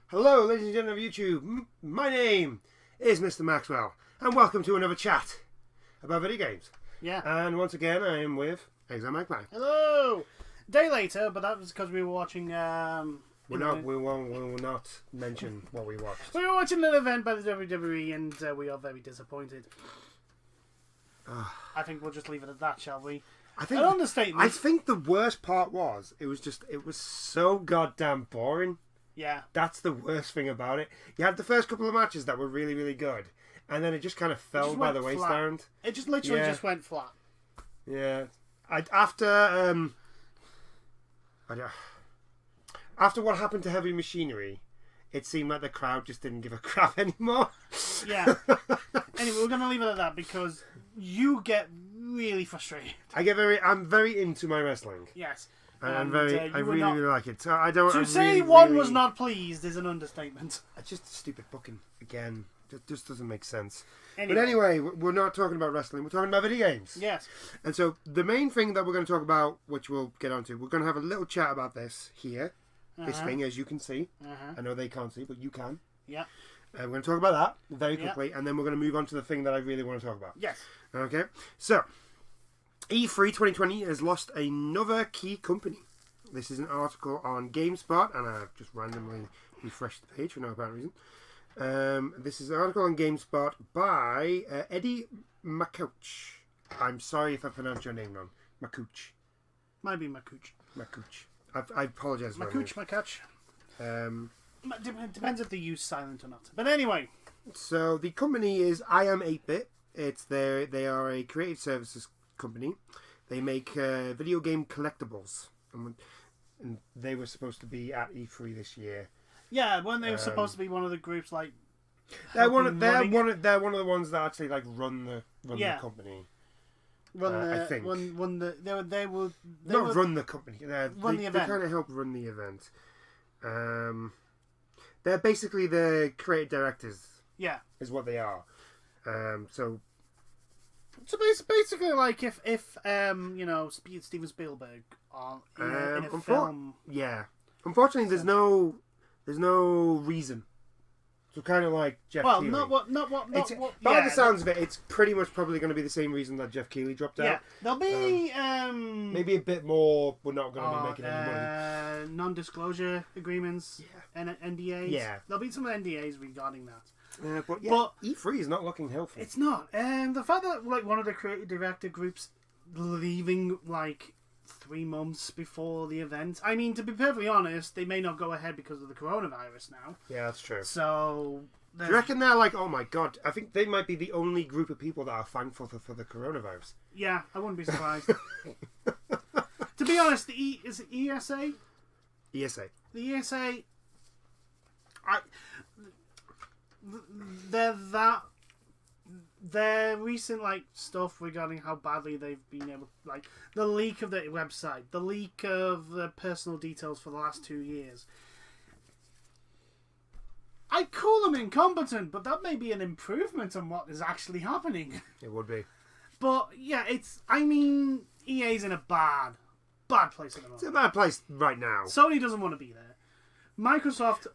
Hello, ladies and gentlemen of YouTube. My name is Mr. Maxwell, and welcome to another chat about video games. Yeah. And once again, I am with Exile Magpie. Hello. Day later, but that was because we were watching. We will not mention what we watched. We were watching an event by the WWE, and we are very disappointed. I think we'll just leave it at that, shall we? An understatement. I think the worst part was it was so goddamn boring. Yeah. That's the worst thing about it. You had the first couple of matches that were really, really good, and then it just kind of fell by the wayside. It just literally just went flat. Yeah. After what happened to Heavy Machinery, it seemed like the crowd just didn't give a crap anymore. Yeah. Anyway, we're going to leave it at that because you get really frustrated. I'm very into my wrestling. Yes. And I really like it. So I don't. To say one was not pleased is an understatement. It's just stupid booking again. It just doesn't make sense. Anyway. But anyway, we're not talking about wrestling. We're talking about video games. Yes. And so the main thing that we're going to talk about, which we'll get onto, we're going to have a little chat about this here. This thing, as you can see. I know they can't see, but you can. Yeah. We're going to talk about that very quickly, and then we're going to move on to the thing that I really want to talk about. Yes. Okay. So, E3 2020 has lost another key company. This is an article on GameSpot, and I've just randomly refreshed the page for no apparent reason. This is an article on GameSpot by Eddie Makouch. I'm sorry if I pronounced your name wrong. Makouch. Might be Makouch. Makouch. I apologise for Makouch. Depends if they use silent or not. But anyway. So the company is I Am 8-Bit. They are a creative services company. They make video game collectibles. And they were supposed to be at E3 this year. Yeah, weren't they supposed to be one of the groups like? They're one of the ones that actually like run the company. I think they were run the company. Run the event. They kind of help run the event. They're basically the creative directors. Yeah, is what they are. So basically, like if Steven Spielberg in a film. Yeah, unfortunately, there's no reason. So kind of like Jeff Keighley. By the sounds of it, it's pretty much probably going to be the same reason that Jeff Keighley dropped out. Yeah, there'll be maybe a bit more. We're not going to be making any money. Non-disclosure agreements. And NDAs. Yeah, there'll be some NDAs regarding that. But E3 is not looking healthy. It's not. And the fact that like one of the creative director groups leaving like 3 months before the event. I mean, to be perfectly honest, they may not go ahead because of the coronavirus now. Yeah, that's true. So, do you reckon they're like, oh my god? I think they might be the only group of people that are thankful for the coronavirus. Yeah, I wouldn't be surprised. To be honest, is it ESA? ESA. The ESA. Their recent stuff regarding how badly they've been able, the leak of the website, the leak of the personal details for the last 2 years. I call them incompetent, but that may be an improvement on what is actually happening. It would be. But yeah, EA's in a bad place at the moment. It's a bad place right now. Sony doesn't want to be there. Microsoft,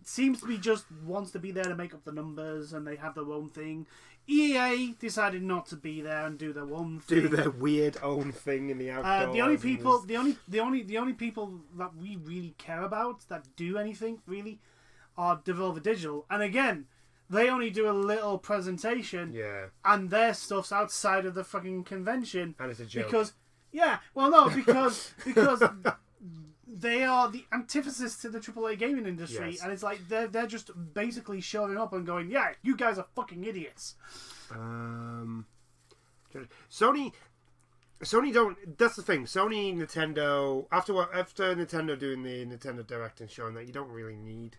seems to be just wants to be there to make up the numbers, and they have their own thing. EA decided not to be there and do their own thing. Do their weird own thing in the outdoors. The only people that we really care about that do anything really are Devolver Digital, and again, they only do a little presentation. Yeah. And their stuff's outside of the fucking convention. And it's a joke. Because they are the antithesis to the AAA gaming industry, yes. And it's like they're just basically showing up and going, "Yeah, you guys are fucking idiots." Sony don't. That's the thing. Sony, Nintendo. After Nintendo doing the Nintendo Direct and showing that you don't really need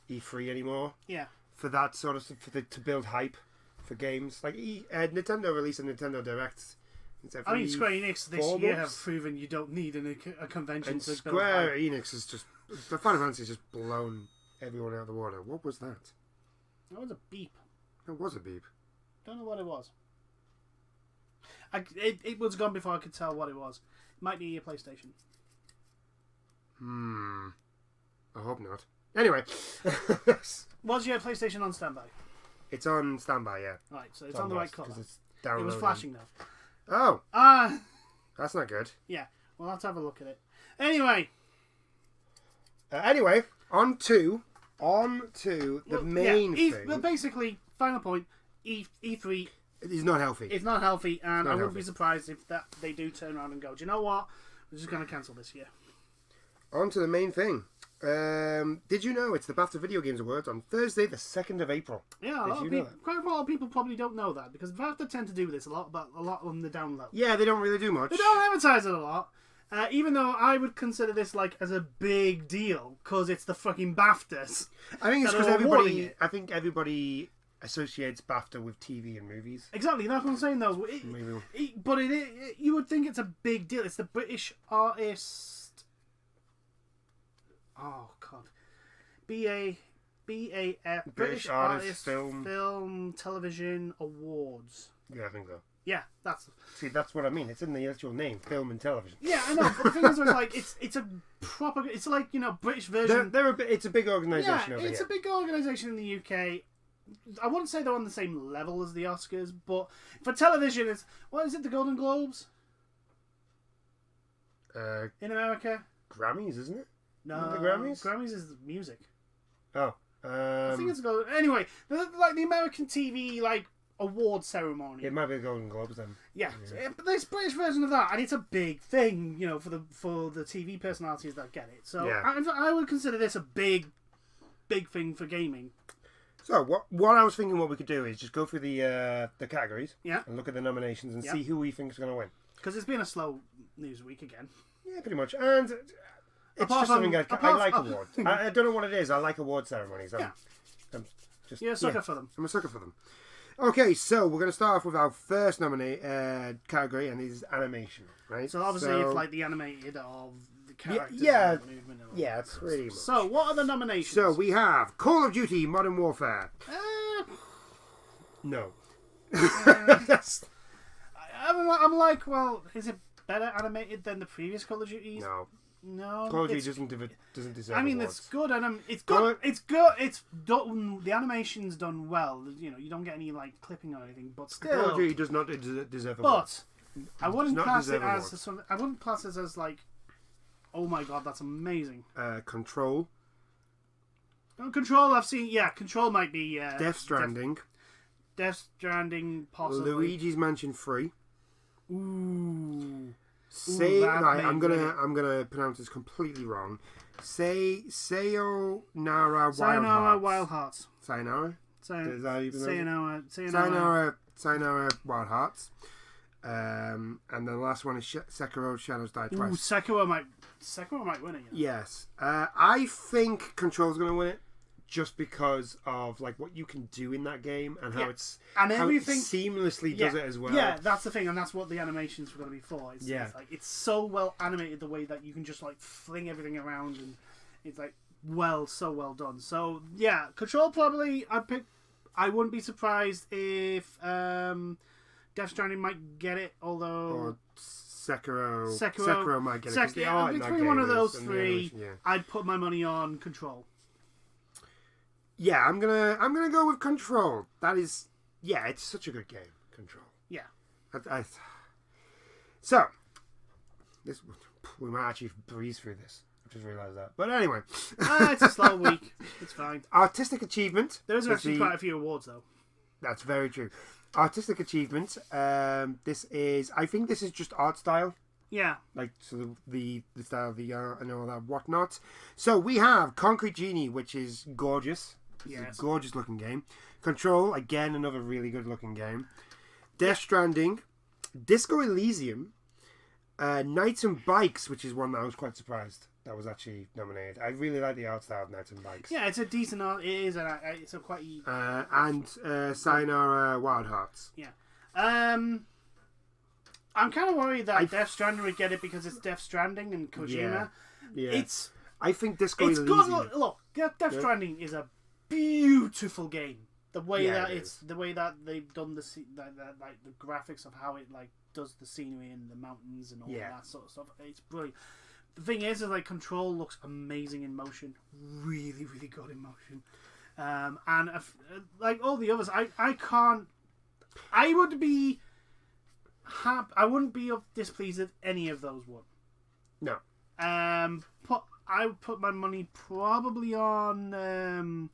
E3 anymore. Yeah. For that sort of to build hype for games, like Nintendo released a Nintendo Direct. I mean, Square Enix this year have proven you don't need a convention and to Square build hype. Enix is just... The Final Fantasy has just blown everyone out of the water. What was that? That was a beep. It was a beep. Don't know what it was. It was gone before I could tell what it was. It might be your PlayStation. not. Anyway. Was your PlayStation on standby? It's on standby, yeah. Right, so it's on the right colour. It's It was flashing though. Oh. Ah. That's not good. Yeah, we'll have to have a look at it. Anyway. Anyway, on to the main thing. But basically, final point, E3 is not healthy. It's not healthy, and I wouldn't healthy. be surprised if they do turn around and go, do you know what? We're just going to cancel this year. On to the main thing. Did you know it's the Bafta Video Games Awards on Thursday, the 2nd of April? Yeah, quite a lot of people probably don't know that, because Bafta tend to do this a lot, but a lot on the down low. Yeah, they don't really do much. They don't advertise it a lot. Even though I would consider this like as a big deal because it's the fucking BAFTAs. I think it's that because are awarding it. I think everybody associates BAFTA with TV and movies. Exactly, that's what I'm saying though. But you would think it's a big deal. It's the British Artist. Oh God, BAF British Artist Film Television Awards. Yeah, I think so. Yeah, that's what I mean. It's in the actual name, film and television. Yeah, I know. But the thing is, like, it's a proper. It's like British version. It's a big organisation over here. It's a big organisation in the UK. I wouldn't say they're on the same level as the Oscars, but for television, it's what is it? The Golden Globes in America. Grammys, isn't it? No, the Grammys. Grammys is music. Oh, I think it's anyway. Like the American TV award ceremony. It might be the Golden Globes then. Yeah. But there's British version of that, and it's a big thing, for the TV personalities that get it. So yeah. I would consider this a big thing for gaming. So what I was thinking, what we could do is just go through the categories, yeah, and look at the nominations and see who we think is going to win. Because it's been a slow news week again. Yeah, pretty much, and it's just something I like awards. I don't know what it is. I like award ceremonies. I'm just You're a sucker for them. I'm a sucker for them. Okay, so we're going to start off with our first category, and it is animation, right? So obviously, it's the animated of the characters. Yeah, and the movement and yeah, it's pretty much. So, what are the nominations? So we have Call of Duty: Modern Warfare. No. I'm like, well, is it better animated than the previous Call of Duties? No, Call of Duty doesn't deserve. I mean, awards. it's good, and it's good. It's good. It's done. The animation's done well. You don't get any clipping or anything, but still, Call of Duty does not deserve awards. But I wouldn't class it as I wouldn't class it as oh my god, that's amazing. Control. Control, I've seen. Yeah, Control might be. Death Stranding. Death Stranding, possibly. Luigi's Mansion 3. Ooh. I'm gonna pronounce this completely wrong. Sayonara Wild Hearts. Sayonara. Is that how you pronounce it? Sayonara Wild Hearts. And then the last one is Sekiro: Shadows Die Twice. Ooh, Sekiro might win it. Yes. I think Control's gonna win it. Just because of what you can do in that game and how it's and everything how it seamlessly does it as well. Yeah, that's the thing, and that's what the animations were going to be for. It's so well animated the way that you can just fling everything around, and it's so well done. So yeah, Control probably I'd pick. I wouldn't be surprised if Death Stranding might get it, although or Sekiro might get it. Between one of those three, I'd put my money on Control. Yeah, I'm gonna go with Control. That is, it's such a good game, Control. Yeah. So, we might actually breeze through this. I just realised that. But anyway, it's a slow week. It's fine. Artistic achievement. There's actually quite a few awards though. That's very true. Artistic achievement. I think this is just art style. Yeah. So the style of the art and all that whatnot. So we have Concrete Genie, which is gorgeous. It's a gorgeous looking game. Control, again, another really good looking game. Death Stranding. Disco Elysium. Knights and Bikes, which is one that I was quite surprised that was actually nominated. I really like the art style of Knights and Bikes. Yeah, it's a decent art. It is, and it's a quite... and Sayonara Wild Hearts. Yeah. I'm kind of worried that Death Stranding would get it because it's Death Stranding and Kojima. Yeah. I think Disco Elysium... Good. Look, Death Stranding is a beautiful game. The way that they've done the graphics of how it does the scenery and the mountains and all that sort of stuff. It's brilliant. the thing is like Control looks amazing in motion, really, really good in motion, and like all the others, I can't. I would be happy. I wouldn't be displeased if any of those would. No. I would put my money probably on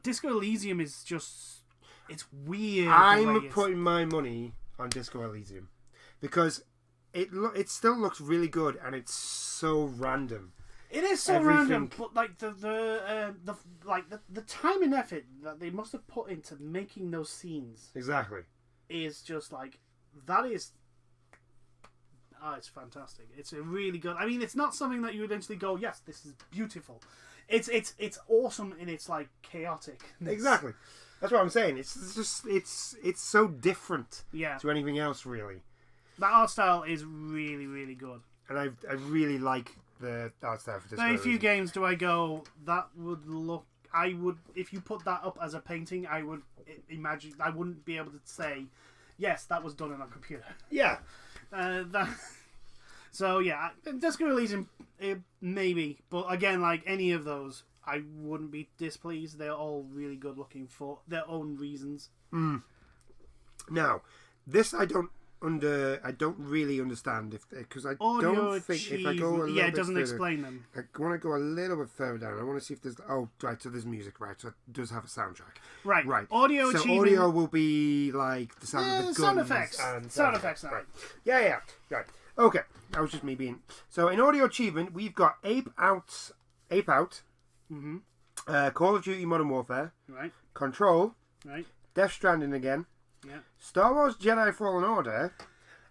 Disco Elysium is just it's weird. I'm putting my money on Disco Elysium because it still looks really good and it's so random. It is so random, but like the time and effort that they must have put into making those scenes exactly is just like that is. Oh, it's fantastic. It's a really good. I mean, it's not something that you would eventually go, yes, this is beautiful. It's awesome in its like chaotic. Exactly. That's what I'm saying. It's just it's so different to anything else really. That art style is really, really good. And I really like the art style for this. Very few games do I go, that would look... I would... If you put that up as a painting, I would imagine... I wouldn't be able to say, yes, that was done on a computer. Yeah. So, yeah, Disco Elysium, maybe. But again, like any of those, I wouldn't be displeased. They're all really good looking for their own reasons. Now, this I don't really understand because I don't think if I go a little bit it doesn't further, explain them. I want to go a little bit further down. I want to see if there's so there's music, right? So it does have a soundtrack, right? Audio will be like the sound of the guns sound effects and sound effects, right? Yeah, right. Okay, that was just me being. So in audio achievement, we've got Ape Out, Call of Duty Modern Warfare, right? Control, right? Death Stranding again. Yeah. Star Wars Jedi Fallen Order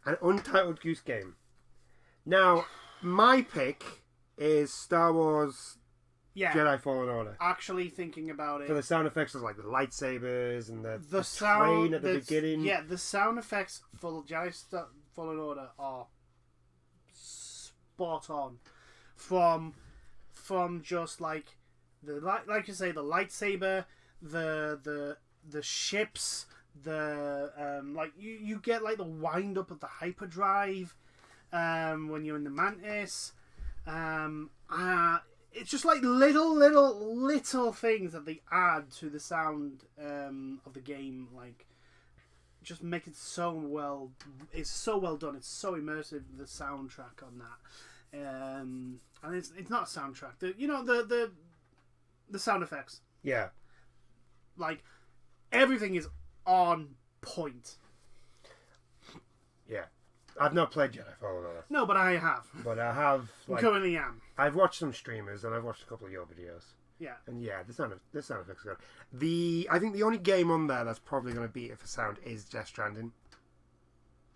and Untitled Goose Game. Now, my pick is Star Wars Jedi Fallen Order. Actually thinking about it. For the sound effects of like the lightsabers and the sound, train at the beginning. Yeah, the sound effects for Jedi Fallen Order are spot on. From just like like you say, the lightsaber, the ships, like you get like the wind up of the hyperdrive when you're in the Mantis. It's just like little things that they add to the sound of the game, like just make it so well. It's so well done. It's so immersive. The soundtrack on that, and it's not a soundtrack. The sound effects. Yeah, like everything is on point. Yeah. I've not played Jedi Fallen Order. No, but I have. But I have. Like, currently am. I've watched some streamers and I've watched a couple of your videos. Yeah. And yeah, the sound effects are good. I think the only game on there that's probably going to beat it for sound is Death Stranding.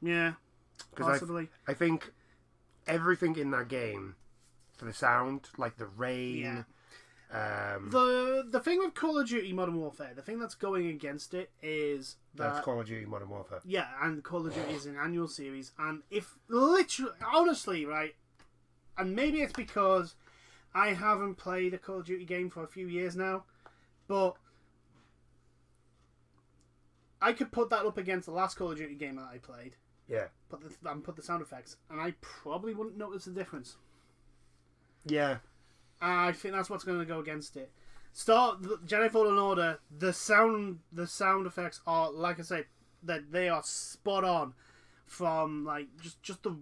Yeah. Possibly. I think everything in that game for the sound, like the rain. Yeah. The thing with Call of Duty Modern Warfare, the thing that's going against it is that... That's Call of Duty Modern Warfare. Yeah, and Call of Duty is an annual series, and if literally, honestly, right, and maybe it's because I haven't played a Call of Duty game for a few years now, but I could put that up against the last Call of Duty game that I played. Yeah. Put the sound effects, and I probably wouldn't notice the difference. Yeah. I think that's what's going to go against it. Jedi Fallen Order, the sound effects are, like I said, that they are spot on. From like just the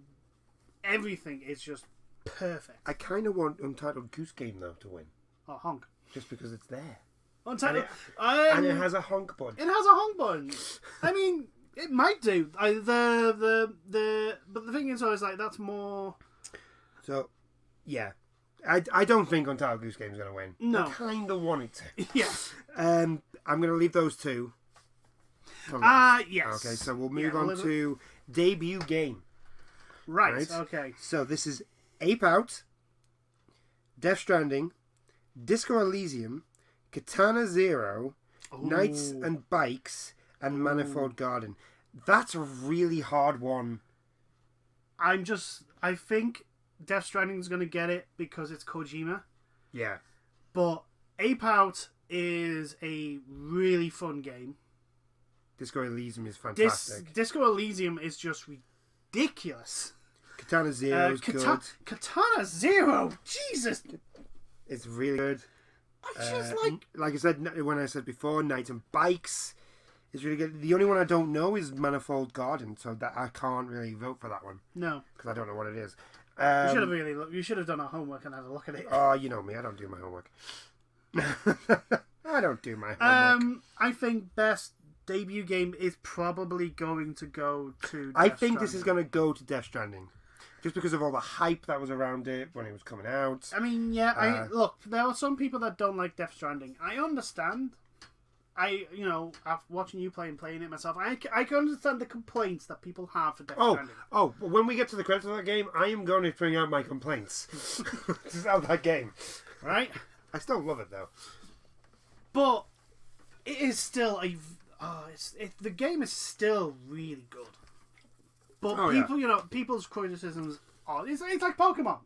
everything is just perfect. I kind of want Untitled Goose Game though to win. Oh, honk! Just because it's there. Untitled, and it has a honk button. It has a honk button. I mean, it might do. But the thing is, always like that's more. So, yeah. I don't think Untitled Goose Game is going to win. No. I kind of want it to. Yeah. I'm going to leave those two. Yes. Okay, so we'll move on to debut game. Right, okay. So this is Ape Out, Death Stranding, Disco Elysium, Katana Zero, Knights and Bikes, and Manifold Garden. That's a really hard one. I think Death Stranding's going to get it because it's Kojima. Yeah. But Ape Out is a really fun game. Disco Elysium is fantastic. Disco Elysium is just ridiculous. Katana Zero is good. Katana Zero, Jesus, It's really good. I just like I said when I said before, Knights and Bikes is really good. The only one I don't know is Manifold Garden, so that I can't really vote for that one. No, because I don't know what it is. You should have done our homework and had a look at it. Oh, you know me, I don't do my homework. I don't do my homework. I think best debut game is probably going to go to. I think this is going to go to Death Stranding, just because of all the hype that was around it when it was coming out. I mean, yeah. Look, there are some people that don't like Death Stranding. I understand. After watching you play and playing it myself, I can understand the complaints that people have for Death Stranding. Oh, but when we get to the credits of that game, I am going to bring out my complaints of that game. Right? I still love it though. But it is still the game is still really good. But people's criticisms are it's like Pokemon.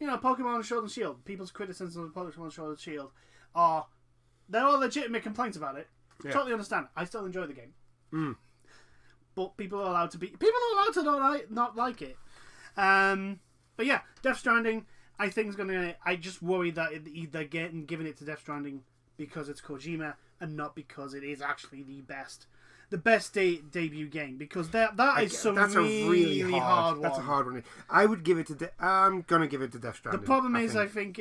Pokemon Sword and Shield. People's criticisms of Pokemon Sword and Shield are there are legitimate complaints about it. Yeah. Totally understand. I still enjoy the game. But people are allowed to not like it. But yeah, Death Stranding I think is gonna. I just worry that they're giving it to Death Stranding because it's Kojima and not because it is actually the best debut game, because that's a really hard one. That's a hard one. I would give it to. I'm gonna give it to Death Stranding. The problem is, I think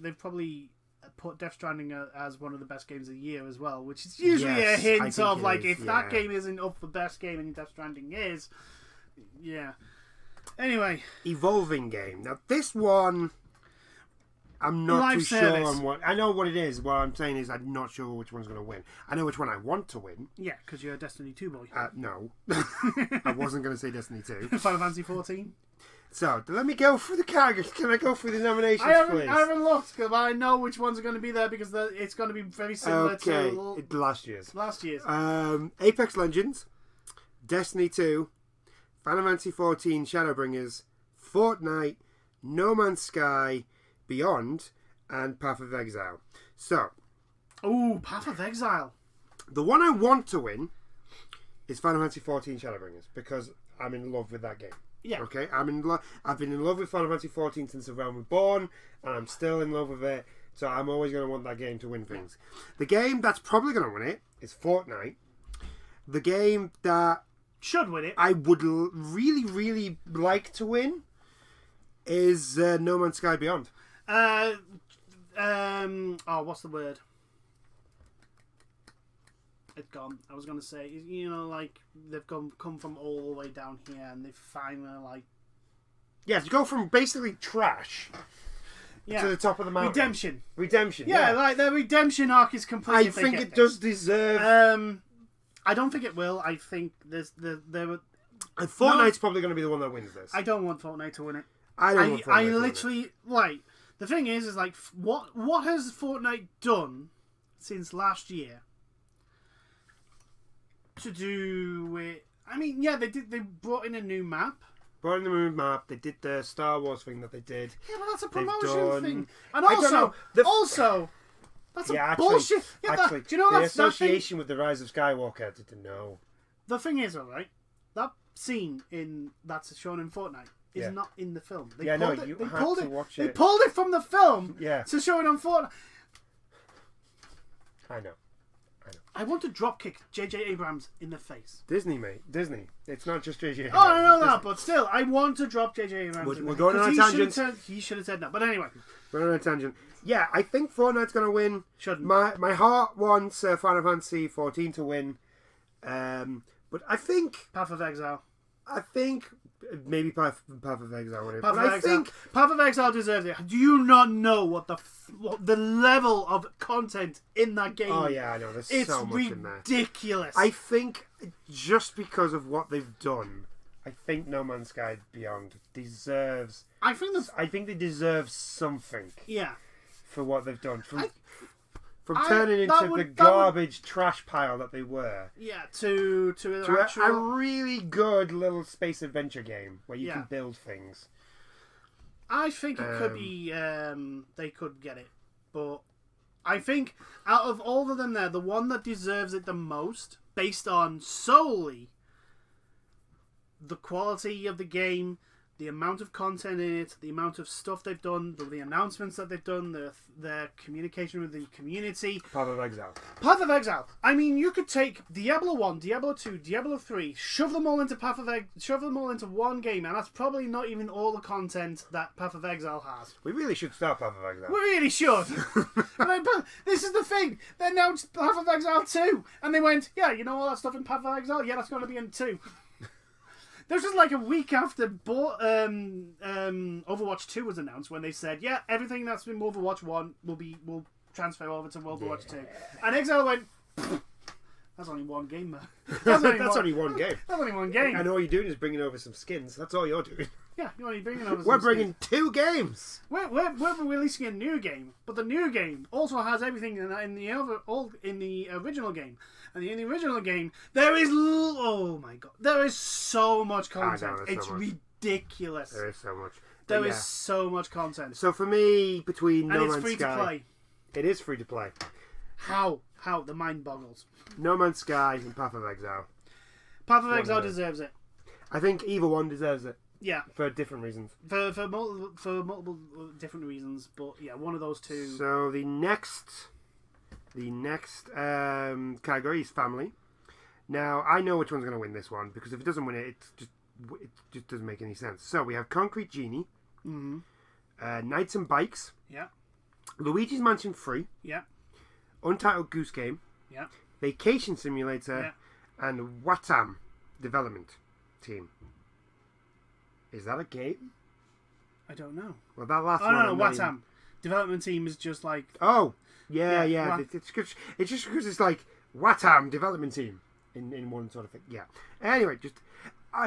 they've probably put Death Stranding as one of the best games of the year as well, which is usually a hint of like if that game isn't up for best game and Death Stranding is, yeah. Anyway, evolving game. Now this one, I'm not too sure on what. I know what it is. What I'm saying is I'm not sure which one's going to win. I know which one I want to win. Yeah, because you're a Destiny 2 boy. No. I wasn't going to say Destiny 2. Final Fantasy 14. So, let me go through the categories. Can I go through the nominations, please? I haven't looked, because I know which ones are going to be there, because it's going to be very similar to last year's. Apex Legends, Destiny 2, Final Fantasy 14 Shadowbringers, Fortnite, No Man's Sky, Beyond, and Path of Exile. So, Path of Exile. The one I want to win is Final Fantasy 14 Shadowbringers, because I'm in love with that game. Yeah. Okay, I've been in love with Final Fantasy 14 since The Realm Reborn, and I'm still in love with it, so I'm always going to want that game to win things. The game that's probably going to win it is Fortnite. The game that should win it, I would really, really like to win, is No Man's Sky Beyond. What's the word? It's gone. I was going to say, like, they've come from all the way down here and they've finally, like... Yeah, to go from basically trash to the top of the mountain. Redemption. Yeah, like, the redemption arc is complete. I think it does deserve... I don't think it will. I think Fortnite's probably going to be the one that wins this. I don't want Fortnite to win it. I don't want Fortnite to literally... win it. Like, the thing is like, what has Fortnite done since last year to do with... I mean, yeah, they brought in a new map. They did the Star Wars thing that they did. Yeah, but that's a promotion thing. And also, that's bullshit. Yeah, actually, do you know the association with the Rise of Skywalker, I didn't know. The thing is, alright, that scene that's shown in Fortnite is not in the film. You have to watch it. They pulled it from the film to show it on Fortnite. I know. I want to dropkick J.J. Abrams in the face. Disney, mate. Disney. It's not just J.J. Abrams. Oh, I know that, but still, I want to drop J.J. Abrams. We're going on a tangent. He should have said no. But anyway. We're on a tangent. Yeah, I think Fortnite's going to win. Shouldn't. My heart wants Final Fantasy 14 to win. But I think... Path of Exile. I think... Maybe Path of Exile. Path of Exile deserves it. Do you not know what the level of content in that game? Oh yeah, I know. There's so much in there. It's ridiculous. I think just because of what they've done, I think No Man's Sky Beyond deserves. I think they deserve something. Yeah. For what they've done, from turning into the garbage trash pile that they were. Yeah, to a really good little space adventure game where you can build things. I think it could be... they could get it. But I think out of all of them there, the one that deserves it the most, based on solely the quality of the game, the amount of content in it, the amount of stuff they've done, the announcements that they've done, their communication with the community. Path of Exile. Path of Exile. I mean, you could take Diablo 1, Diablo 2, Diablo 3, shove them all into one game, and that's probably not even all the content that Path of Exile has. We really should start Path of Exile. We really should. But this is the thing. They announced Path of Exile 2, and they went, yeah, you know all that stuff in Path of Exile? Yeah, that's going to be in 2. This was like a week after Overwatch 2 was announced, when they said, yeah, everything that's in Overwatch 1 will transfer over to Overwatch 2. And Exile went, that's only one game, man. That's only one game. That's only one game. And all you're doing is bringing over some skins. That's all you're doing. Yeah, you're only bringing over some We're bringing 2 games. We're releasing a new game, but the new game also has everything in the original game. And in the original game, there is oh my god, there is so much content. It's ridiculous. There is so much. There is so much content. So for me, between No Man's Sky, and it's free to play. It is free to play. How? The mind boggles. No Man's Sky and Path of Exile. Path of Exile deserves it. I think either one deserves it. Yeah. For different reasons. For multiple different reasons, but yeah, one of those two. So the next category is family. Now I know which one's going to win this one, because if it doesn't win it, it just doesn't make any sense. So we have Concrete Genie, Knights and Bikes, yeah, Luigi's Mansion 3, yeah, Untitled Goose Game, yeah, Vacation Simulator, and Watam Development Team. Is that a game? I don't know. Well, that last one. No, Watam Development Team is just like. Oh, yeah. It's just because it's like Watam Development Team in one sort of thing. Yeah. Anyway, just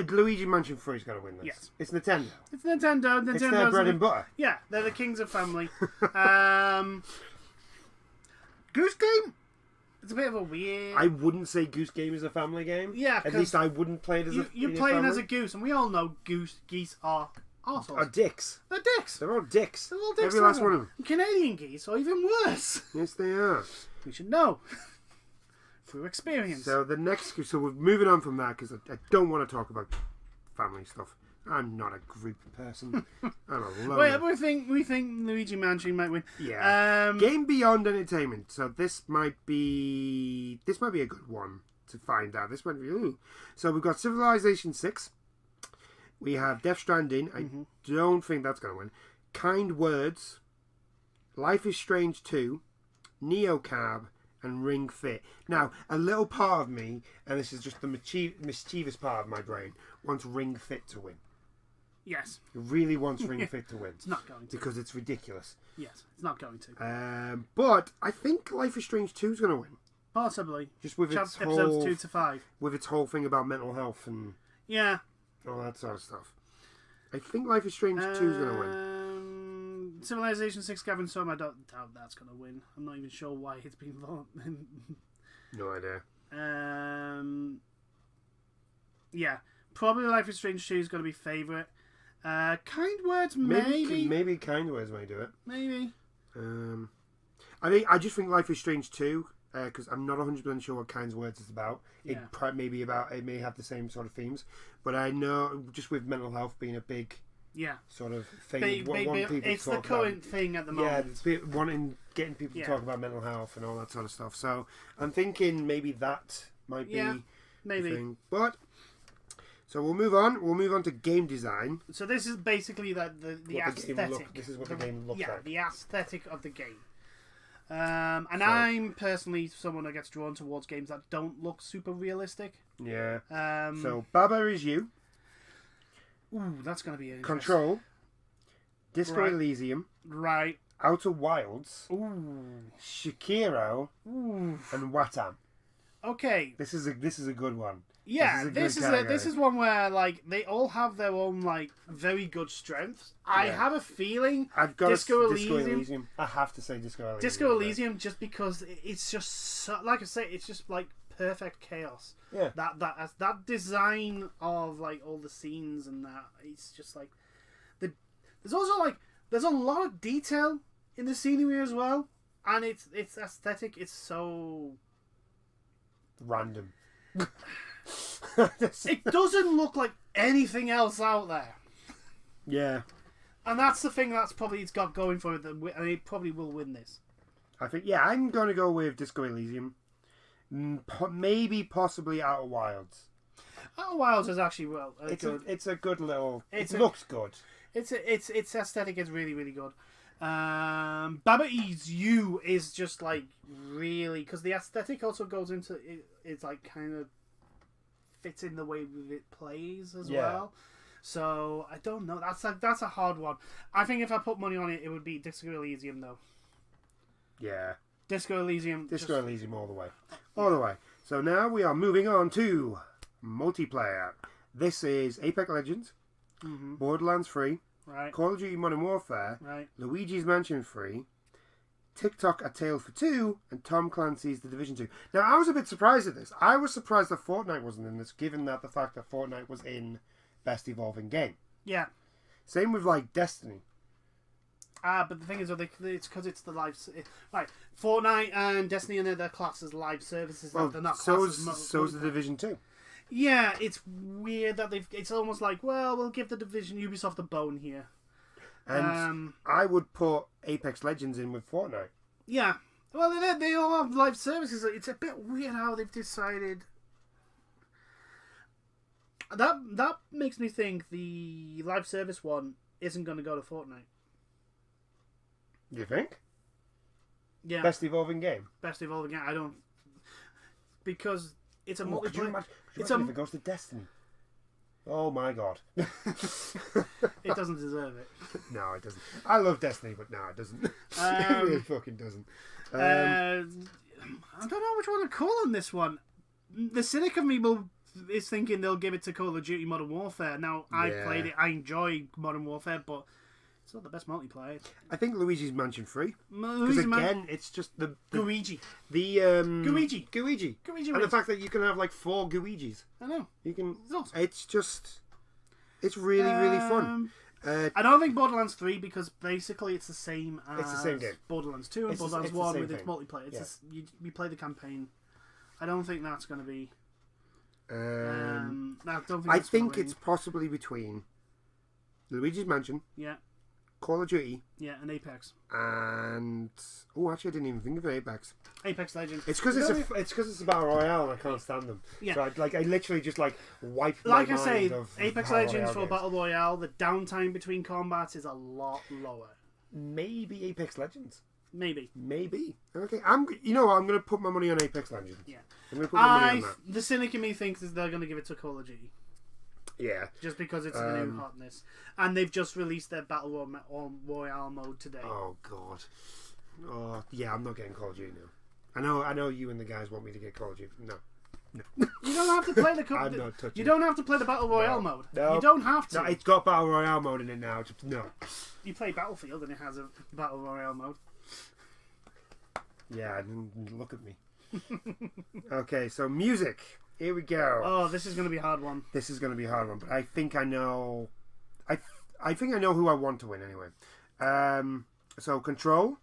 Luigi Mansion 3 is going to win this. Yes. It's Nintendo. It's Nintendo. It's their bread and butter. Yeah, they're the kings of family. Goose Game. It's a bit of a weird. I wouldn't say Goose Game is a family game. Yeah, at least I wouldn't play it as you're playing as a goose, and we all know geese are arseholes. Are dicks. They're dicks. They're all dicks. They're all dicks. Every last one of them. Canadian geese are even worse. Yes, they are. We should know through experience. So the next, we're moving on from that, because I don't want to talk about family stuff. I'm not a group person. I'm alone. Wait, we think Luigi Mansion might win. Yeah. Game Beyond Entertainment. So this might be a good one to find out. This might be. Ooh. So we've got Civilization 6. We have Death Stranding. I don't think that's going to win. Kind Words, Life is Strange 2, Neocab, and Ring Fit. Now, a little part of me, and this is just the mischievous part of my brain, wants Ring Fit to win. Yes. It really wants Ring Fit to win. It's not going to. Because it's ridiculous. Yes, it's not going to. But I think Life is Strange 2 is going to win. Possibly. Just with its episodes whole 2 to 5. With its whole thing about mental health and all that sort of stuff. I think Life is Strange 2 is going to win. Civilization 6 Gavin Storm, I don't doubt that's going to win. I'm not even sure why it's been involved. No idea. Yeah, probably Life is Strange 2 is going to be favourite. Kind Words, maybe. Maybe Kind Words may do it. Maybe. I just think Life is Strange 2, because I'm not 100% sure what Kind Words is about. Yeah. It may have the same sort of themes, but I know just with mental health being a big sort of thing. It's the current thing at the moment. Yeah, getting people to talk about mental health and all that sort of stuff. So I'm thinking maybe that might be maybe. the thing. But so we'll move on. We'll move on to game design. So this is basically the aesthetic. This is what the game looks like. Yeah, the aesthetic of the game. I'm personally someone that gets drawn towards games that don't look super realistic. Yeah. So Baba Is You. Ooh, that's going to be Control. Disco Elysium. Right. Outer Wilds. Ooh. Shakiro. Ooh. And Watam. Okay. This is a good one. Yeah, this is one where like they all have their own like very good strengths. Yeah. I have a feeling I've got Disco Elysium. I have to say Disco Elysium. Disco Elysium, just because it's just so, like I say, it's just like perfect chaos. Yeah. That design of like all the scenes and that, it's just like there's also like there's a lot of detail in the scenery as well, and it's aesthetic. It's so random. It doesn't look like anything else out there. Yeah. And that's the thing that's probably it's got going for it, and it probably will win this. I think, yeah, I'm going to go with Disco Elysium. Maybe, possibly Outer Wilds. Outer Wilds is actually It's a good little... It looks good. It's aesthetic is really, really good. Baba Eats You is just like really... Because the aesthetic also goes into... It's like kind of fits in the way it plays as well. So, I don't know. That's a hard one. I think if I put money on it, it would be Disco Elysium, though. Yeah. Disco Elysium. Elysium all the way. All the way. So now we are moving on to multiplayer. This is Apex Legends, Borderlands 3, right. Call of Duty Modern Warfare, Right. Luigi's Mansion 3, TikTok A Tale for Two, and Tom Clancy's The Division 2. Now, I was a bit surprised at this. I was surprised that Fortnite wasn't in this, given that the fact that Fortnite was in Best Evolving Game. Yeah. Same with, like, Destiny. But the thing is, it's because it's the live... Right, Fortnite and Destiny and their class as live services. Well, they're not so's The Division 2. Yeah, it's weird that it's almost like, well, we'll give the Division Ubisoft a bone here. And I would put Apex Legends in with Fortnite. Yeah. Well, they all have live services. It's a bit weird how they've decided... That makes me think the live service one isn't going to go to Fortnite. You think? Yeah. Best Evolving Game? Best Evolving Game. I don't... Because it's a multiplayer... Could you imagine if it goes to Destiny? Oh my god. It doesn't deserve it. No, it doesn't. I love Destiny, but no, it doesn't. It really fucking doesn't. I don't know which one to call on this one. The cynic of me is thinking they'll give it to Call of Duty Modern Warfare. Now, I played it. I enjoy Modern Warfare, but it's not the best multiplayer. I think Luigi's Mansion 3. Because again, it's just the Luigi. Luigi. And the fact that you can have like 4 Luigis. I know. You can. Awesome. It's just. It's really, really fun. I don't think Borderlands 3 because basically it's the same as it's the same game. Borderlands 2 and It's Borderlands the 1 same with its thing. multiplayer. It's you play the campaign. I don't think that's going to be. I think it's possibly between Luigi's Mansion, Call of Duty, and Apex. And actually, I didn't even think of Apex. Apex Legends. It's because it's a battle royale, and I can't stand them. Yeah. So I literally just wipe my Like I mind say, of Apex battle Legends royale for games. battle royale, the downtime between combats is a lot lower. Maybe Apex Legends. Maybe. Okay, I'm going to put my money on Apex Legends. Yeah. I'm going to put my money on that. The cynic in me thinks that they're going to give it to Call of Duty. Yeah. Just because it's the new hotness. And they've just released their Battle Royale mode today. Oh, God. Oh, yeah, I'm not getting Call of Duty now. I know you and the guys want me to get Call of Duty. No. You don't have to play the... I'm not touching You don't have to play the Battle Royale mode. No. You don't have to. No, it's got Battle Royale mode in it now. No. You play Battlefield and it has a Battle Royale mode. Yeah, look at me. Okay, so music. Here we go. Oh, this is going to be a hard one. But I think I know. I think I know who I want to win anyway. So Control,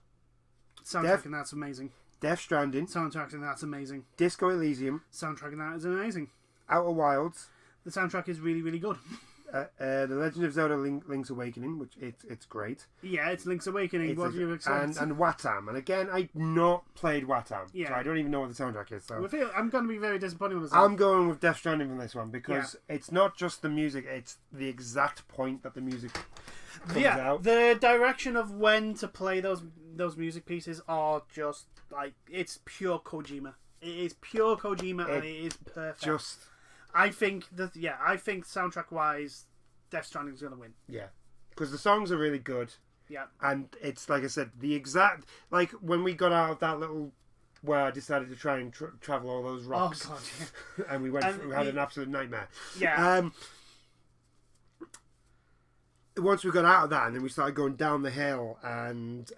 Soundtrack and that's amazing. Death Stranding, Soundtrack and that's amazing. Disco Elysium, Soundtrack and that is amazing. Outer Wilds. The soundtrack is really, really good. The Legend of Zelda Link's Awakening, which it's great. Yeah, it's Link's Awakening. What do you expect? And Watam. And again, I've not played Watam, yeah. so I don't even know what the soundtrack is. So I'm going to be very disappointed with myself. I'm going with Death Stranding from this one because it's not just the music; it's the exact point that the music comes out. The direction of when to play those music pieces are just like it's pure Kojima. It is pure Kojima, and it is perfect. I think soundtrack wise, Death Stranding is going to win. Yeah, because the songs are really good. Yeah, and it's like I said, the exact when we got out of that little where I decided to try and travel all those rocks. Oh God! Yeah. And we had an absolute nightmare. Yeah. Once we got out of that, and then we started going down the hill, and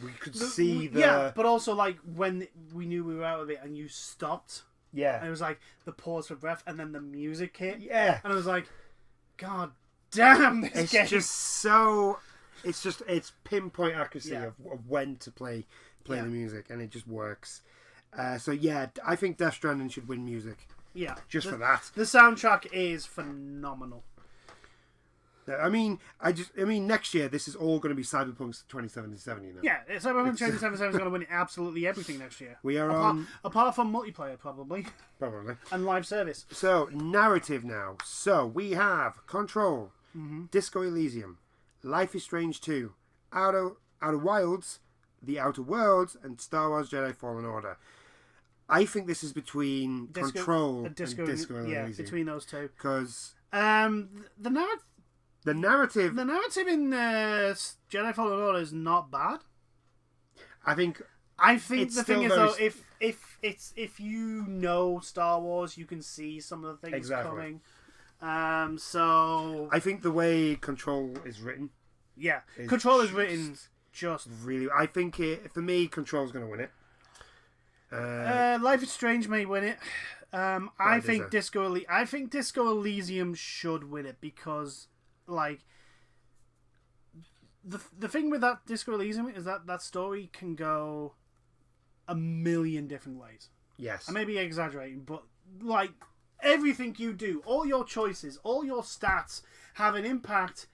we could see the. Yeah, but also when we knew we were out of it, and you stopped. Yeah. And it was the pause for breath, and then the music hit. Yeah. And I was like, God damn, this game. It's pinpoint accuracy of when to play the music, and it just works. So yeah, I think Death Stranding should win music. Yeah. Just for that. The soundtrack is phenomenal. I mean, next year this is all going to be Cyberpunk 2077. You know. Yeah, Cyberpunk 2077 is going to win absolutely everything next year. We are apart from multiplayer, probably, and live service. So narrative now. So we have Control, Disco Elysium, Life is Strange 2, Outer Wilds, The Outer Worlds, and Star Wars Jedi Fallen Order. I think this is between Control and Disco Elysium. Yeah, between those two. Because the narrative in Jedi Fallen Order is not bad. I think the thing is though, if you know Star Wars, you can see some of the things coming. So I think the way Control is written, Control is written just really. I think for me, Control's going to win it. Life is Strange may win it. I think Disco Elysium should win it because, like, the thing with that Disco Elysium is that story can go a million different ways. Yes, I may be exaggerating, but like everything you do, all your choices, all your stats have an impact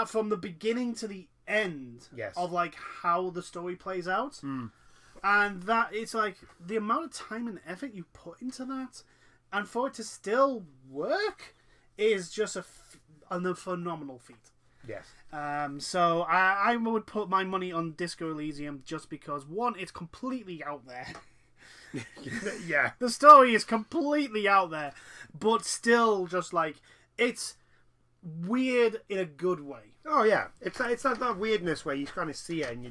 from the beginning to the end of like how the story plays out. And that it's like the amount of time and effort you put into that, and for it to still work, is just a phenomenal feat. Yes. So I would put my money on Disco Elysium just because one, it's completely out there. Yeah. The story is completely out there, but still just like it's weird in a good way. Oh yeah, it's that weirdness where you kind of see it and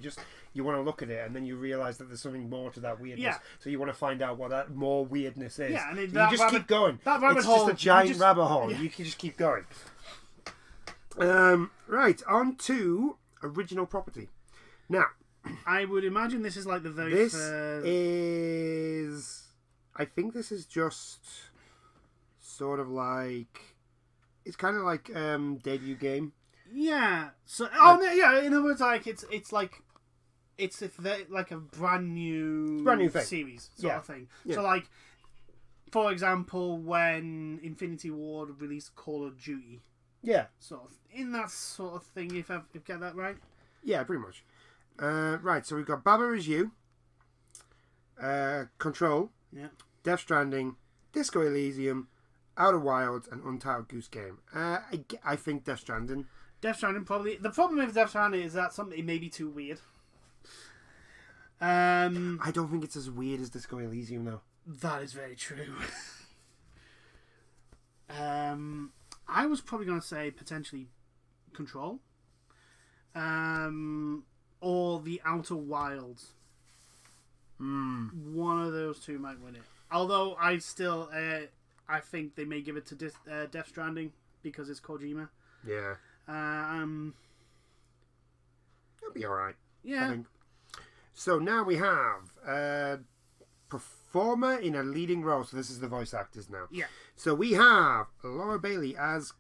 you want to look at it and then you realise that there's something more to that weirdness. Yeah. So you want to find out what that more weirdness is. Yeah, and you just keep going. That rabbit it's hole, just a giant rabbit hole. Yeah. You can just keep going. Right, on to original property. Now, I would imagine this is like the very this first... is. I think this is just sort of like. It's kind of like debut game. Yeah. So, in other words, like it's like a brand new thing. series sort of thing. Yeah. So, like, for example, when Infinity Ward released Call of Duty. Yeah. Sort of in that sort of thing. If I get that right. Yeah, pretty much. Right. So we've got Baba Is You, Control. Yeah. Death Stranding, Disco Elysium, Outer Wilds, and Untitled Goose Game. I think Death Stranding. Death Stranding probably. The problem with Death Stranding is that it may be too weird. I don't think it's as weird as Disco Elysium, though. That is very true. I was probably going to say potentially Control, or the Outer Wilds. One of those two might win it. Although I still, I think they may give it to Death Stranding because it's Kojima. Yeah. It'll be alright. Yeah. I think. So now we have performer in a leading role. So this is the voice actors now. Yeah. So we have Laura Bailey as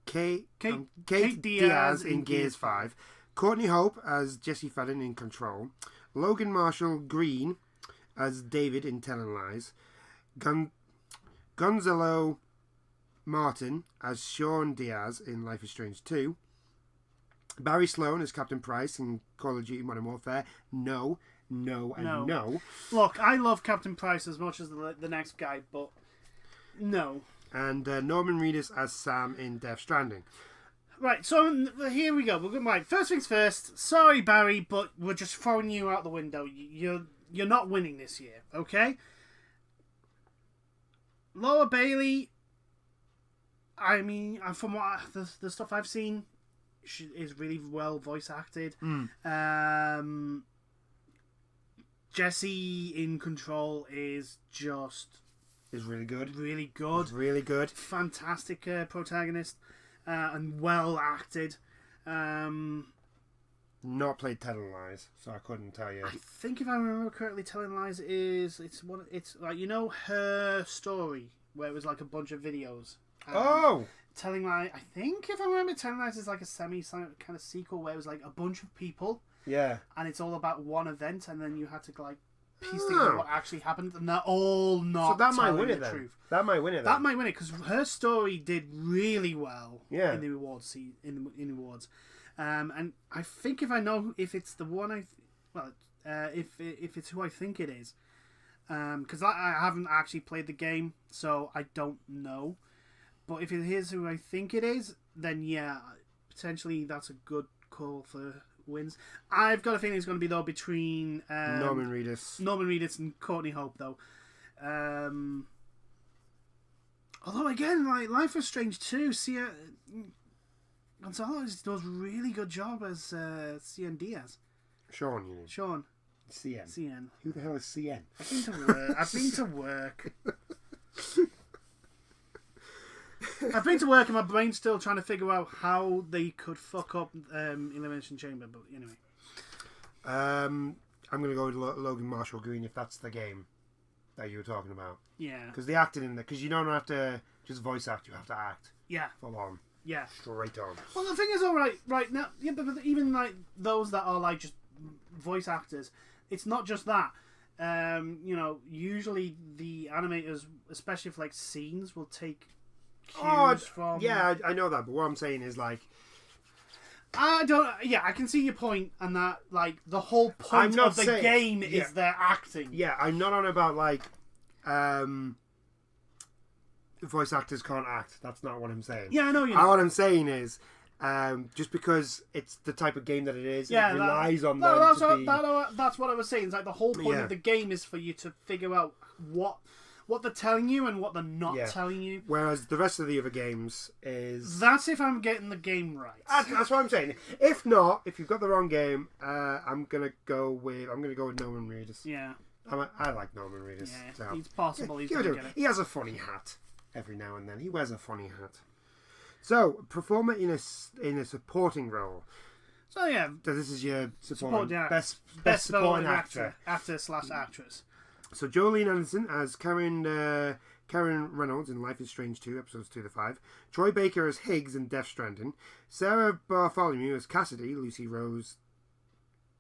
Kate Diaz in Gears 5. Courtney Hope as Jesse Fadden in Control. Logan Marshall Green as David in Telling Lies. Gonzalo Martin as Sean Diaz in Life is Strange 2. Barry Sloan as Captain Price in Call of Duty Modern Warfare. No. Look, I love Captain Price as much as the next guy, but no. And Norman Reedus as Sam in Death Stranding. Right, so here we go. We're going right. First things first. Sorry, Barry, but we're just throwing you out the window. You're not winning this year, okay? Laura Bailey. I mean, from what the stuff I've seen, she is really well voice acted. Jesse in Control is really good. Really good. It's really good. Fantastic protagonist. And well acted. Not played Telling Lies, so I couldn't tell you. I think if I remember correctly, Telling Lies it's like, you know, Her Story, where it was like a bunch of videos. Telling Lies, I think if I remember, Telling Lies is like a semi kind of sequel where it was like a bunch of people. Yeah. And it's all about one event, and then you had to like piece together what actually happened, and they're all not. So that might win the it then. truth. That might win it. That might win it because her story did really well. Yeah. In the awards, in the awards, and I think if I know if it's the one if it's who I think it is, because I haven't actually played the game, so I don't know. But if it is who I think it is, then yeah, potentially that's a good call for wins. I've got a feeling it's going to be though between Norman Reedus and Courtney Hope though. Although again, like Life is Strange 2, Gonzalez does a really good job as CN Diaz. Sean, you mean? Sean. CN. Who the hell is CN? I've been to work. I've been to work and my brain's still trying to figure out how they could fuck up Elimination Chamber, but anyway. I'm going to go with Logan Marshall Green if that's the game that you were talking about. Yeah. Because the acting in there, because you don't have to just voice act, you have to act. Yeah. Full on. Yeah. Straight on. Well, the thing is, right now, yeah, but even like those that are like just voice actors, it's not just that. Usually the animators, especially for like scenes, will take cues from. Yeah, I know that, but what I'm saying is like. I can see your point, and that like the whole point of the game is their acting. Yeah, I'm not on about like voice actors can't act. That's not what I'm saying. Yeah, I know you. What I'm saying is just because it's the type of game that it is, it relies on them to be... That's what I was saying. It's like the whole point of the game is for you to figure out what they're telling you and what they're not telling you. Whereas the rest of the other games is... That's if I'm getting the game right. That's what I'm saying. If not, if you've got the wrong game, I'm gonna go with Norman Reedus. Yeah. I like Norman Reedus. Yeah, so. it's possible he's gonna get it. He has a funny hat every now and then. He wears a funny hat. So, performer in a supporting role. So yeah. So this is your best supporting actor. Actor/actress. So Jolene Anderson as Karen Reynolds in Life is Strange 2, episodes 2 to 5. Troy Baker as Higgs in Death Stranding. Sarah Bartholomew as Cassidy, Lucy Rose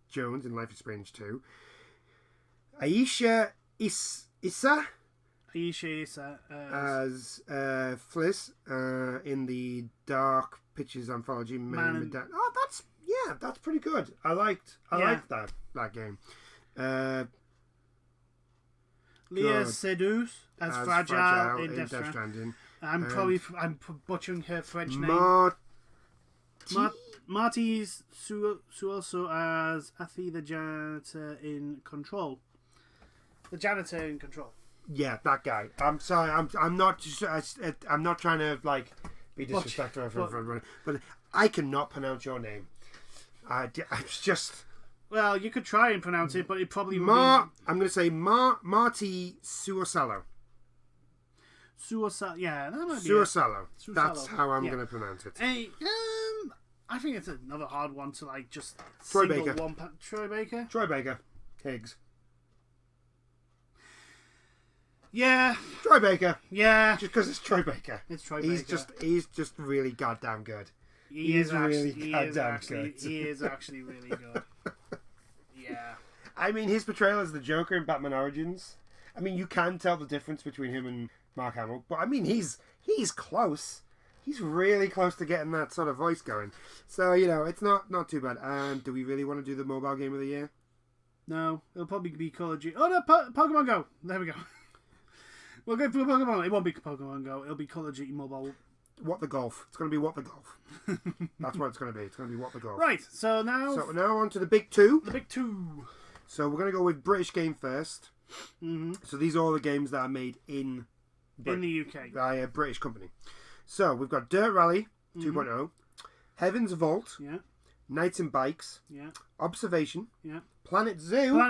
Jones in Life is Strange 2. Aisha Issa as Fliss in the Dark Pictures anthology. That's pretty good. I liked that game. Leah Seydoux as Fragile in Death Stranding. I'm butchering her French name. Marty Suoso as Athi the janitor in Control. The janitor in Control. Yeah, that guy. I'm sorry. I'm not trying to like be disrespectful for everyone, but I cannot pronounce your name. I just. Well, you could try and pronounce it, but it probably would be... I'm going to say Marty Suosalo. Yeah, that might be Suosalo. That's how I'm going to pronounce it. Hey, I think it's another hard one to like just Troy Baker. Troy Baker. Troy Baker. Higgs. Yeah. Troy Baker. Yeah. Just because it's Troy Baker. It's Troy Baker. He's just really goddamn good. He is actually really good. Yeah. I mean, his portrayal as the Joker in Batman Origins. I mean, you can tell the difference between him and Mark Hamill, but I mean, he's close. He's really close to getting that sort of voice going. So it's not too bad. Do we really want to do the mobile game of the year? No, it'll probably be Call of Duty. Oh no, Pokemon Go. There we go. We'll go for Pokemon. It won't be Pokemon Go. It'll be Call of Duty Mobile. What the Golf. It's going to be What the Golf. That's what it's going to be. It's going to be What the Golf. Right, so now on to the big two. The big two. So we're going to go with British game first. Mm-hmm. So these are all the games that are made in the UK. By a British company. So we've got Dirt Rally 2.0, Heaven's Vault, Nights and Bikes, Observation, Planet Zoo,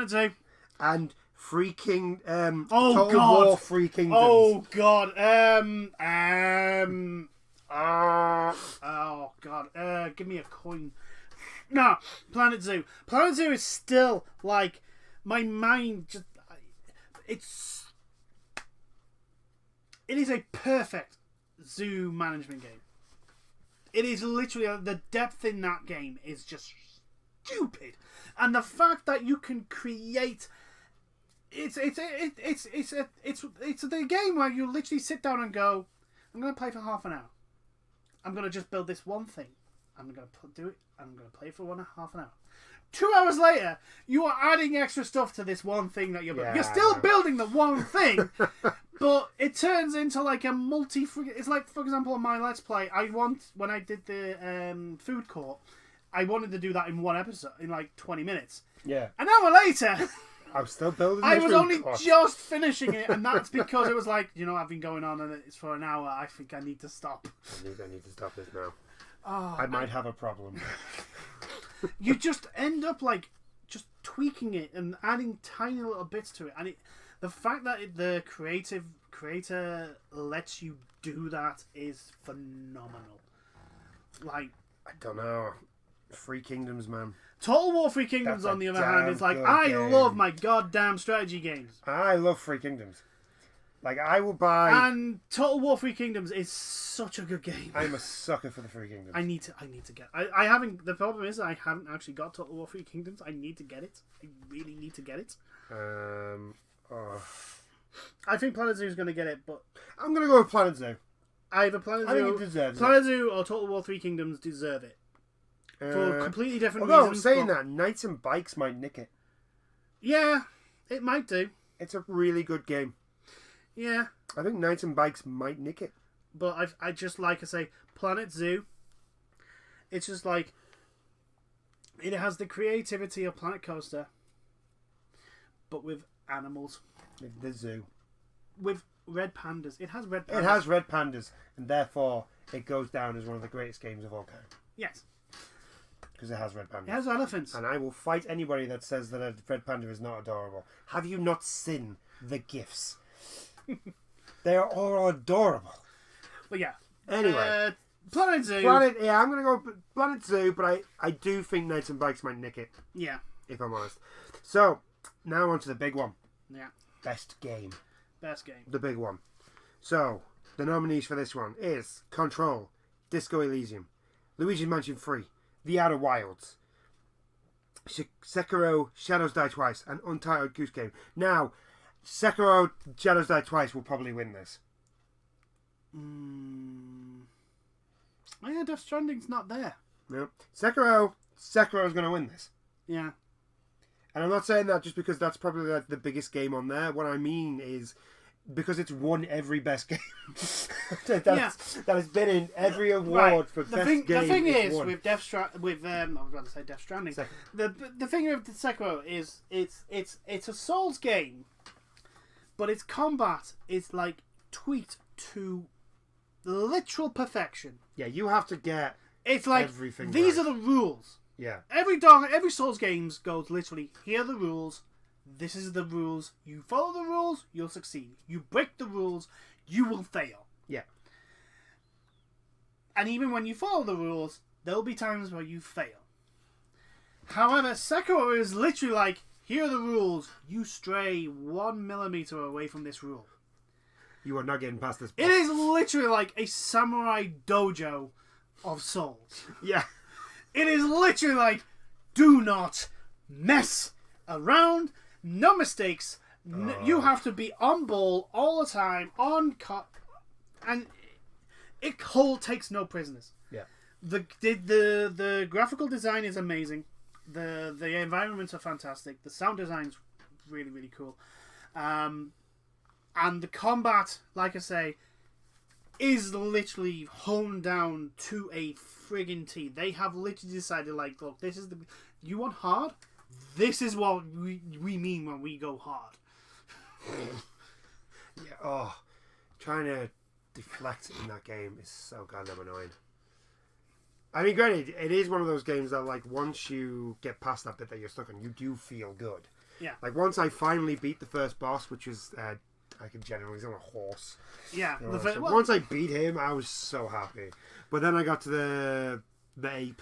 and Free King. Total War Free Kingdoms. Oh God. Oh God. Give me a coin. No, Planet Zoo. Planet Zoo is still like my mind. It is a perfect zoo management game. It is literally the depth in that game is just stupid, and the fact that you can create it's the game where you literally sit down and go, I'm going to play for half an hour. I'm going to just build this one thing. I'm going to do it. I'm going to play for half an hour. 2 hours later, you are adding extra stuff to this one thing that you're building. You're still building the one thing, but it turns into like a multi. It's like, for example, on my Let's Play, when I did the food court, I wanted to do that in one episode in like 20 minutes. Yeah. An hour later, I'm still building. I was only just finishing it, and that's because it was like, I've been going on and it's for an hour. I think I need to stop. I need to stop this now. Oh, I might have a problem. You just end up like just tweaking it and adding tiny little bits to it, and the fact that the creator lets you do that is phenomenal. Like, I don't know, Free Kingdoms, man. Total War Free Kingdoms, on the other hand, is like, I love my goddamn strategy games. I love Free Kingdoms. Like, I will buy... And Total War Free Kingdoms is such a good game. I'm a sucker for the Free Kingdoms. I need to get... I haven't... The problem is I haven't actually got Total War Free Kingdoms. I need to get it. I really need to get it. I think Planet Zoo is going to get it, but... I'm going to go with Planet Zoo. Either Planet Zoo... I think it deserves Planet Zoo or Total War Three Kingdoms deserve it. For completely different although, reasons. Saying that, Knights and Bikes might nick it. Yeah, it might do. It's a really good game. Yeah. I think Knights and Bikes might nick it. But I just like to say, Planet Zoo, it's just like, it has the creativity of Planet Coaster, but with animals. With the zoo. With red pandas. It has red pandas. It has red pandas, and therefore it goes down as one of the greatest games of all time. Yes. Because it has red pandas. It has elephants. And I will fight anybody that says that a red panda is not adorable. Have you not seen the GIFs? They are all adorable. But yeah. Anyway. Planet Zoo. Yeah, I'm going to go Planet Zoo, but I do think Knights and Bikes might nick it. Yeah. If I'm honest. So, now on to the big one. Yeah. Best game. Best game. The big one. So, the nominees for this one is Control, Disco Elysium, Luigi's Mansion 3, The Outer Wilds, Sekiro, Shadows Die Twice, and Untitled Goose Game. Now, Sekiro, Shadows Die Twice will probably win this. Oh yeah, Death Stranding's not there. No. Sekiro's going to win this. Yeah. And I'm not saying that just because that's probably like the biggest game on there. What I mean is because it's won every best game. that has been in every award for best game. The thing is with I was about to say Death Stranding. The thing with Sekiro is it's a Souls game, but its combat is like tweaked to literal perfection. Yeah, you have to get it's like everything these right. are the rules. Yeah. Every Souls games goes literally, here are the rules, this is the rules, you follow the rules, you'll succeed. You break the rules, you will fail. Yeah. And even when you follow the rules, there'll be times where you fail. However, Sekiro is literally like, here are the rules, you stray 1 millimeter away from this rule. You are not getting past this boss. It is literally like a samurai dojo of Souls. Yeah. It is literally like, do not mess around, no mistakes. You have to be on ball all the time, on cut, and it takes no prisoners. Yeah. The graphical design is amazing. The environments are fantastic. The sound design's really, really cool. And the combat, like I say, is literally honed down to a friggin' T. They have literally decided, like, look, this is you want hard? This is what we mean when we go hard. Yeah, trying to deflect in that game is so goddamn annoying. I mean, granted, it is one of those games that, like, once you get past that bit that you're stuck on, you do feel good. Yeah. Like, once I finally beat the first boss, which was... I can generally, he's on a horse. Yeah. Once I beat him, I was so happy. But then I got to the ape.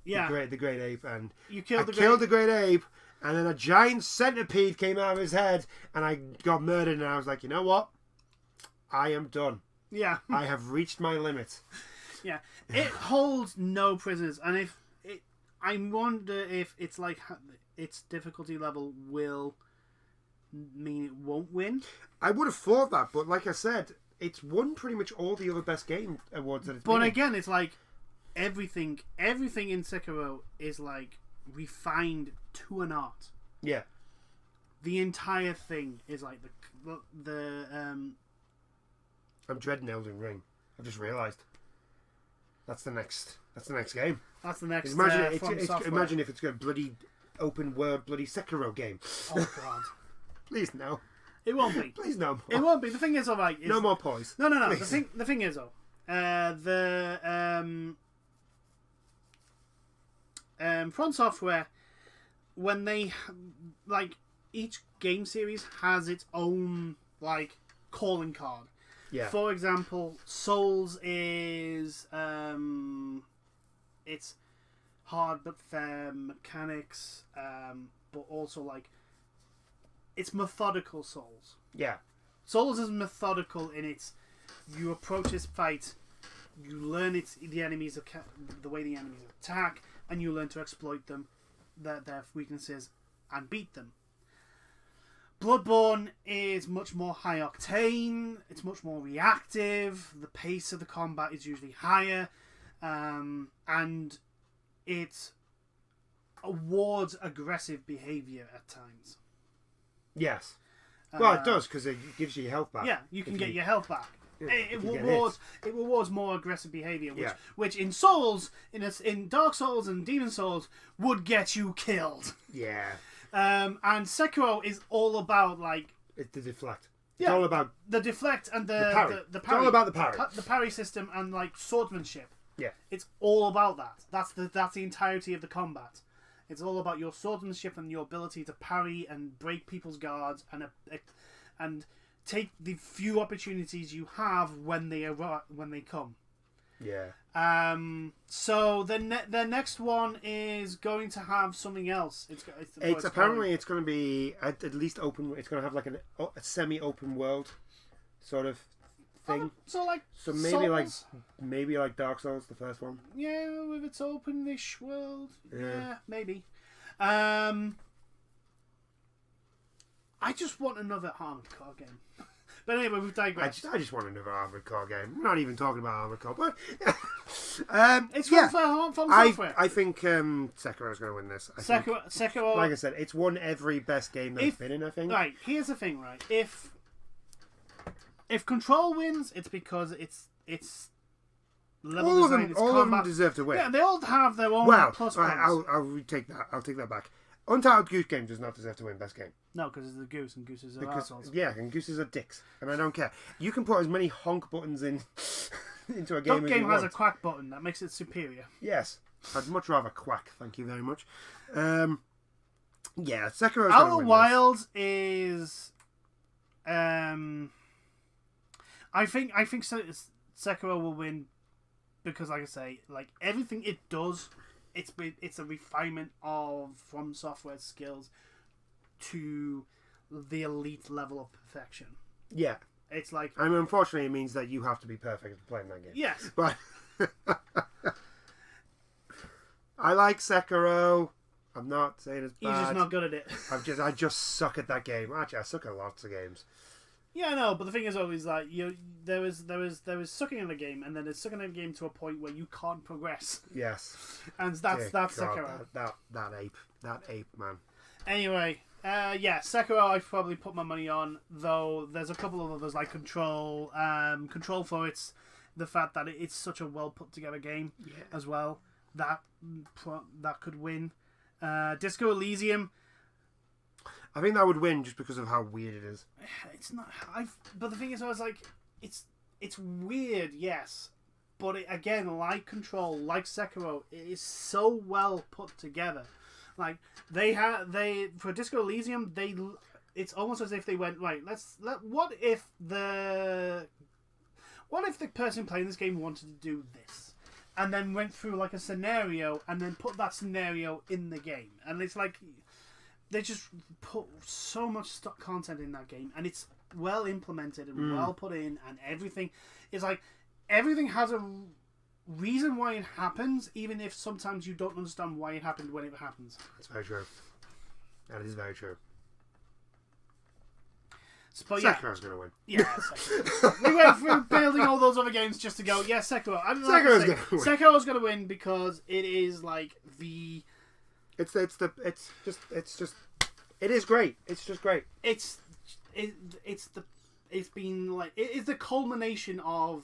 Yeah. The great ape, and you killed the great ape, and then a giant centipede came out of his head, and I got murdered, and I was like, you know what? I am done. Yeah. I have reached my limit. Yeah. It holds no prisoners, and I wonder if it's like its difficulty level will mean it won't win. I would have thought that, but like I said, it's won pretty much all the other best game awards that it's been. But again, it's like everything in Sekiro is like refined to an art. Yeah. The entire thing is like the I'm dreading Elden Ring. I've just realised. That's the next game. That's the next. Imagine if it's got a bloody open world, bloody Sekiro game. Oh God! Please no. It won't be. Please no more. It won't be. The thing is, alright. No more poise. No. Please. The thing is, though, From Software, when they like each game series has its own like calling card. Yeah. For example, Souls is it's hard but fair mechanics, but also like it's methodical. Souls. Yeah. Souls is methodical in its. You approach this fight, you learn the enemies the way the enemies attack, and you learn to exploit them, their weaknesses, and beat them. Bloodborne is much more high octane. It's much more reactive. The pace of the combat is usually higher, and it awards aggressive behavior at times. Yes. Well, it does because it gives you your health back. Yeah, you can get your health back. Yeah, It rewards more aggressive behavior, which in Souls, in Dark Souls and Demon Souls, would get you killed. Yeah. And Sekiro is all about like It's the deflect. It's all about the deflect and the parry. The It's all about the parry. The parry system and like swordsmanship. Yeah. It's all about that. That's the entirety of the combat. It's all about your swordsmanship and your ability to parry and break people's guards and take the few opportunities you have when they come. Yeah. So the next one is going to have something else. It's apparently it's going to be at least open. It's going to have like a semi-open world sort of thing. So maybe like Dark Souls, the first one. Yeah, with its openish world. Yeah, maybe. I just want another Armored Core game. But anyway, we've digressed. I just want another Armored Core game. We're not even talking about Armored Core, but it's from Software. I think Sekiro's going to win this. Sekiro. Like I said, it's won every best game they've been in. I think. Right. Here's the thing. Right. If Control wins, it's because it's level design. All of them deserve to win. Yeah, they all have their own plus right, points. I'll retake that. I'll take that back. Untitled Goose Game does not deserve to win best game. No, because it's the goose, and gooses are assholes. Yeah, and gooses are dicks, and I don't care. You can put as many honk buttons in into a game. That game has a quack button that makes it superior. Yes, I'd much rather quack. Thank you very much. Yeah, Sekiro's Outer Wilds is. I think Sekiro will win because, like I say, like everything it does, it's a refinement of From Software's skills to the elite level of perfection. Yeah, it's like. I mean, unfortunately, it means that you have to be perfect at playing that game. Yes, but I like Sekiro. I'm not saying it's bad. You're just not good at it. I just suck at that game. Actually, I suck at lots of games. Yeah, I know, but the thing is always like there was sucking in a game, and then there's sucking in a game to a point where you can't progress. Yes, and that's Sekiro. That ape, man. Anyway, Sekiro I'd probably put my money on, though there's a couple of others like Control. Control for the fact that it's such a well put together game as well. That could win. Disco Elysium. I think that would win just because of how weird it is. It's not. But the thing is, I was like, it's weird, yes, but again, like Control, like Sekiro, it is so well put together. Like for Disco Elysium, it's almost as if they went right. What if the person playing this game wanted to do this, and then went through like a scenario, and then put that scenario in the game, and it's like. They just put so much stock content in that game, and it's well implemented and well put in, and everything is like everything has a reason why it happens, even if sometimes you don't understand why it happened when it happens. That's very true. That is very true. But yeah, Sekiro's going to win. yeah, Sekiro. We went through building all those other games just to go, yeah, Sekiro. Sekiro's going to win. Sekiro's going to win because it is like the... It is great. It's just great. It's been like it is the culmination of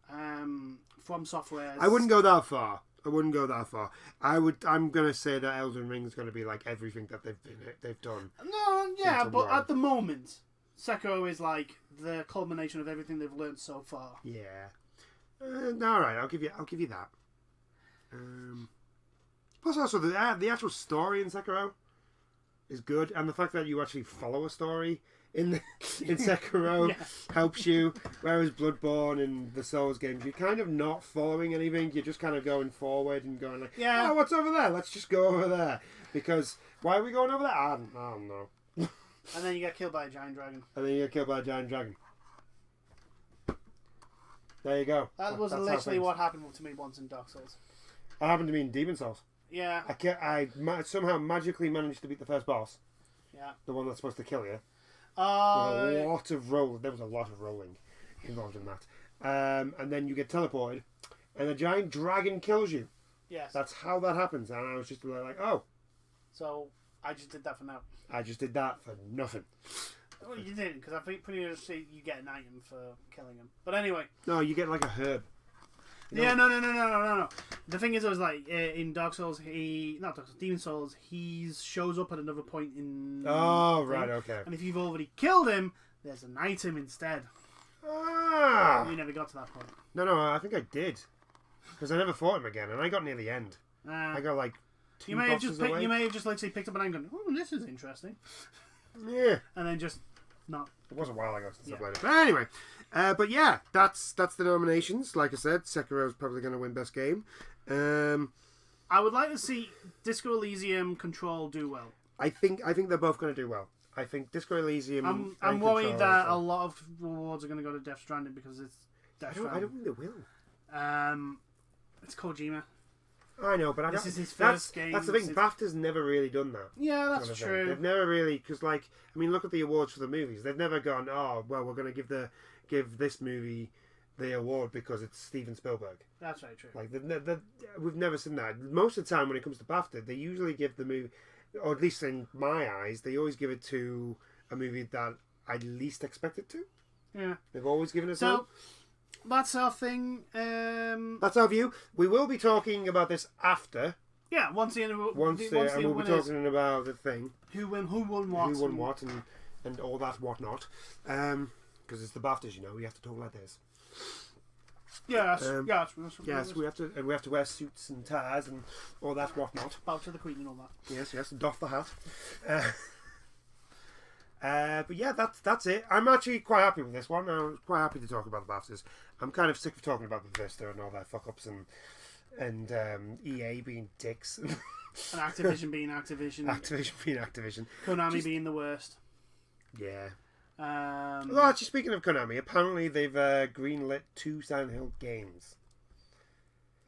From Software's... I wouldn't go that far. I'm gonna say that Elden Ring is gonna be like everything that they've done. No, yeah, but at the moment, Sekiro is like the culmination of everything they've learned so far. Yeah. All right, I'll give you that. Plus, also the actual story in Sekiro is good, and the fact that you actually follow a story in Sekiro helps you. Whereas Bloodborne and the Souls games, you're kind of not following anything. You're just kind of going forward and going like, oh, what's over there? Let's just go over there. Because why are we going over there? I don't know. And then you get killed by a giant dragon. There you go. That was literally what happened to me once in Dark Souls. What happened to me in Demon Souls? Yeah. I somehow magically managed to beat the first boss. Yeah. The one that's supposed to kill you. There was a lot of rolling involved in that. And then you get teleported, and a giant dragon kills you. Yes. That's how that happens. And I was just like, oh. So, I just did that for now. I just did that for nothing. Well, you didn't, because I think pretty much you get an item for killing him. But anyway. No, you get like a herb. Yeah, no. The thing is, I was like, in Dark Souls, Demon Souls, he shows up at another point in... Oh, right, okay. And if you've already killed him, there's an item instead. Ah! You never got to that point. No, I think I did. Because I never fought him again, and I got near the end. I got like two boxes away. You may have just literally picked up an item and gone, oh, this is interesting. Yeah. And then just not... It was a while ago since I played it. But anyway, but yeah, that's the nominations. Like I said, Sekiro's probably going to win Best Game. I would like to see Disco Elysium Control do well. I think they're both going to do well. I think Disco Elysium. I'm worried that a lot of rewards are going to go to Death Stranding because it's Death Stranding. I don't think they will. It's Kojima. I know, but this is his first game. That's the thing. BAFTA's never really done that. Yeah, that's true. They've never really, because like, I mean, look at the awards for the movies. They've never gone, oh, well, we're going to give this movie the award because it's Steven Spielberg. That's very true. Like, we've never seen that. Most of the time, when it comes to BAFTA, they usually give the movie, or at least in my eyes, they always give it to a movie that I least expect it to. Yeah, they've always given it. So. That's our thing. That's our view. We will be talking about this after. Yeah, once the and we'll be talking about the thing. Who won what, and all that whatnot. Because it's the BAFTAs, you know. We have to talk like this. Yes, yes. We have to wear suits and ties and all that whatnot. Bow to the Queen and all that. Yes, and doff the hat. But yeah, that's it. I'm actually quite happy with this one. I'm quite happy to talk about the BAFTAs. I'm kind of sick of talking about the Vista and all their fuck-ups and EA being dicks. And Activision being Activision. Activision being Activision. Konami being the worst. Yeah. Well, actually, speaking of Konami, apparently they've greenlit 2 Silent Hill games.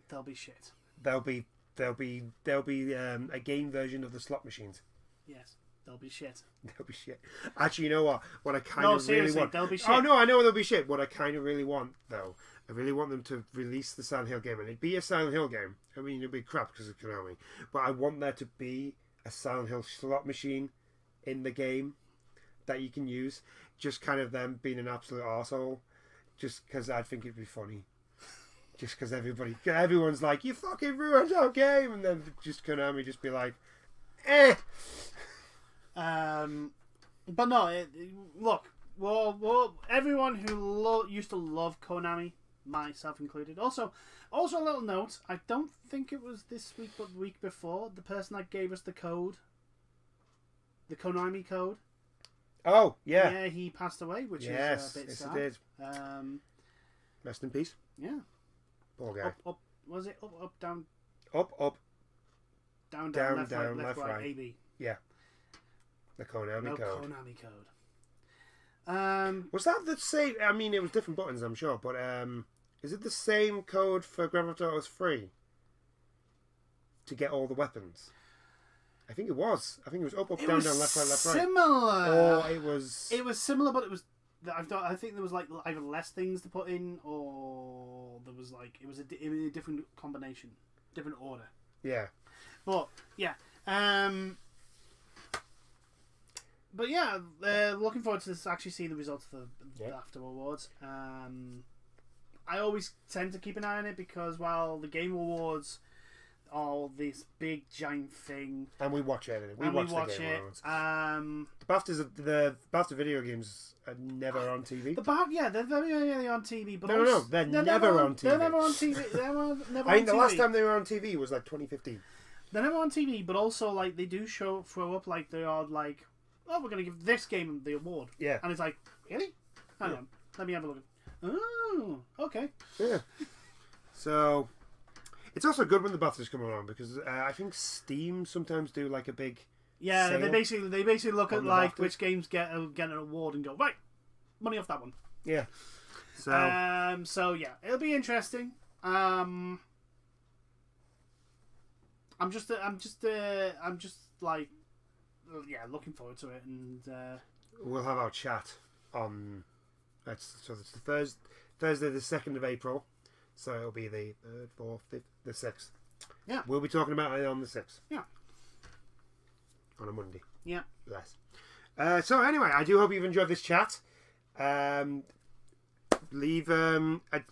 They'll be shit. They'll be a game version of the slot machines. Yes. They'll be shit. They'll be shit. Actually, you know what? What I kind of really want... they'll be shit. Oh, no, I know they'll be shit. What I kind of really want, though, I really want them to release the Silent Hill game. And it'd be a Silent Hill game. I mean, it'd be crap because of Konami. But I want there to be a Silent Hill slot machine in the game that you can use. Just kind of them being an absolute arsehole. Just because I think it'd be funny. Just because everyone's like, you fucking ruined our game. And then just Konami just be like, eh. But no, look, well, everyone who used to love Konami, myself included. Also a little note, I don't think it was this week but the week before, the person that gave us the code, the Konami code. Oh, yeah. Yeah, he passed away, which is a bit sad. Yes, he did. Rest in peace. Yeah. Poor guy. Up, was it up, down? Up. Down, left, right, AB. Yeah. The Konami code. Konami code. Was that the same? I mean, it was different buttons, I'm sure, but is it the same code for Grand Theft Auto 3 to get all the weapons? I think it was. I think it was up, It down, was down, left, right, left, right. similar. Or it was... It was similar, but it was... I think there was like either less things to put in, or there was like... It was a different combination. Different order. Yeah. But, yeah. But yeah, looking forward to this, actually seeing the results of the Bafta Awards. I always tend to keep an eye on it because while the Game Awards are this big giant thing, and we watch it. We watch the Game Awards. The Bafta video games are never on TV. They're very rarely on TV. But No, they're never on TV. They're never on TV. Never I think the last time they were on TV was like 2015. They're never on TV, but also like they do throw up like they are like, oh, we're going to give this game the award. Yeah. And it's like, really? Hang on. Let me have a look. Oh, okay. Yeah. So, it's also good when the Baftas come along because I think Steam sometimes do like a big sale they basically look at like BAFTAs. which games get an award and go, right, money off that one. Yeah. So, so yeah, it'll be interesting. I'm just like, looking forward to it, and we'll have our chat on. It's the Thursday, the 2nd of April. So it'll be the 3rd, 4th, 5th, the 6th. Yeah. We'll be talking about it on the 6th. Yeah. On a Monday. Yeah. Bless. So anyway, I do hope you've enjoyed this chat. Leave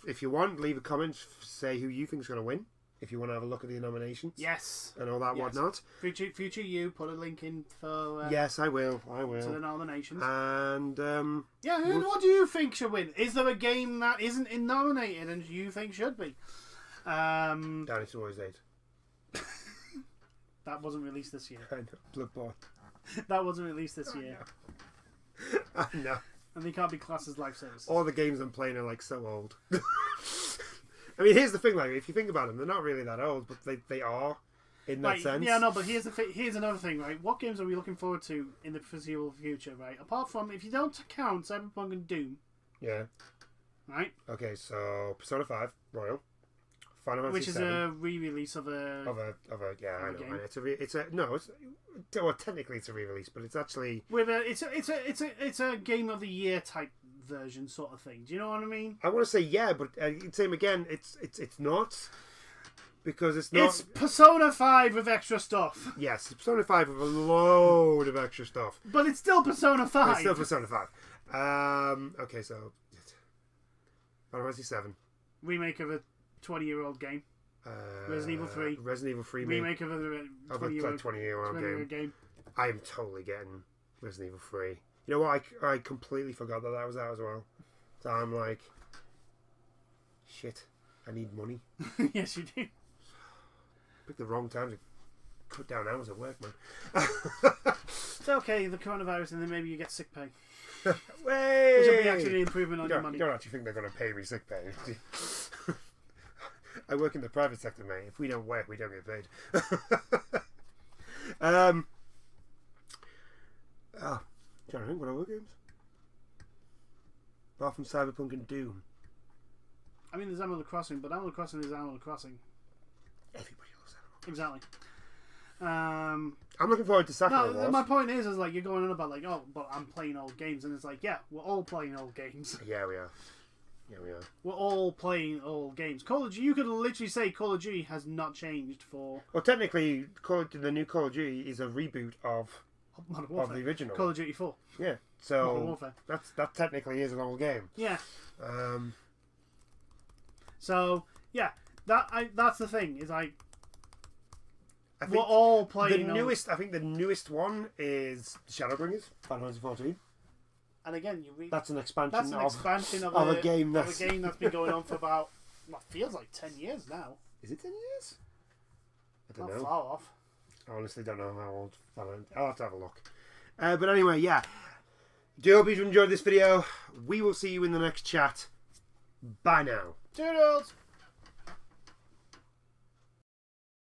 if you want, leave a comment. Say who you think is going to win. If you want to have a look at the nominations. Yes. And all that whatnot. Future you put a link in for. Yes, I will. To the nominations. And what do you think should win? Is there a game that isn't nominated and you think should be? Dinosaur 8. That wasn't released this year. I know. Bloodborne. That wasn't released this year. I know. And they can't be classed as life services. All the games I'm playing are like so old. I mean, here's the thing, like, if you think about them, they're not really that old, but they are, in that sense. Yeah, no, but here's another thing, right? What games are we looking forward to in the foreseeable future, right? Apart from, if you don't count Cyberpunk and Doom. Yeah. Right? Okay, so Persona 5, Royal. Final Fantasy Which is 7, a re-release of a I know. game. Well, technically it's a re-release, but it's actually... It's a Game of the Year type version sort of thing. Do you know what I mean? I want to say yeah, but same again. It's not because it's not. It's Persona 5 with extra stuff. Yes, it's Persona 5 with a load of extra stuff. But it's still Persona 5. It's still Persona 5. Okay, so Final Fantasy 7 remake of a 20-year-old game. Resident Evil 3. Resident Evil 3 remake of a 20-year-old game. I am totally getting Resident Evil 3. You know what? I completely forgot that was out as well. So I'm like, shit, I need money. Yes, you do. Picked the wrong time to cut down hours at work, man. It's okay, the coronavirus, and then maybe you get sick pay. Way! Which will be actually an improvement on your money. You don't actually think they're going to pay me sick pay. I work in the private sector, mate. If we don't work, we don't get paid. Trying to think, what other games? Apart from Cyberpunk and Doom. I mean, there's Animal Crossing, but Animal Crossing is Animal Crossing. Everybody loves Animal Exactly. I'm looking forward to Sakura Wars. My point is like, you're going on about like, oh, but I'm playing old games, and it's like, yeah, we're all playing old games. Yeah, we are. Yeah, we are. We're all playing old games. Call of Duty, you could literally say Call of Duty has not changed for... Well, technically, the new Call of Duty is a reboot of Modern Warfare. Of the original. Call of Duty 4. Yeah, Modern Warfare. that technically is an old game. Yeah. So yeah, that's the thing. Is like we're all playing. I think the newest one is Shadowbringers, Final Fantasy 14. And again, that's an expansion of a game that's been going on for about what feels like 10 years now. Is it 10 years? I don't know. Not far off. I honestly don't know how old. I'll have to have a look. But anyway, yeah. Do hope you've enjoyed this video. We will see you in the next chat. Bye now. Toodles!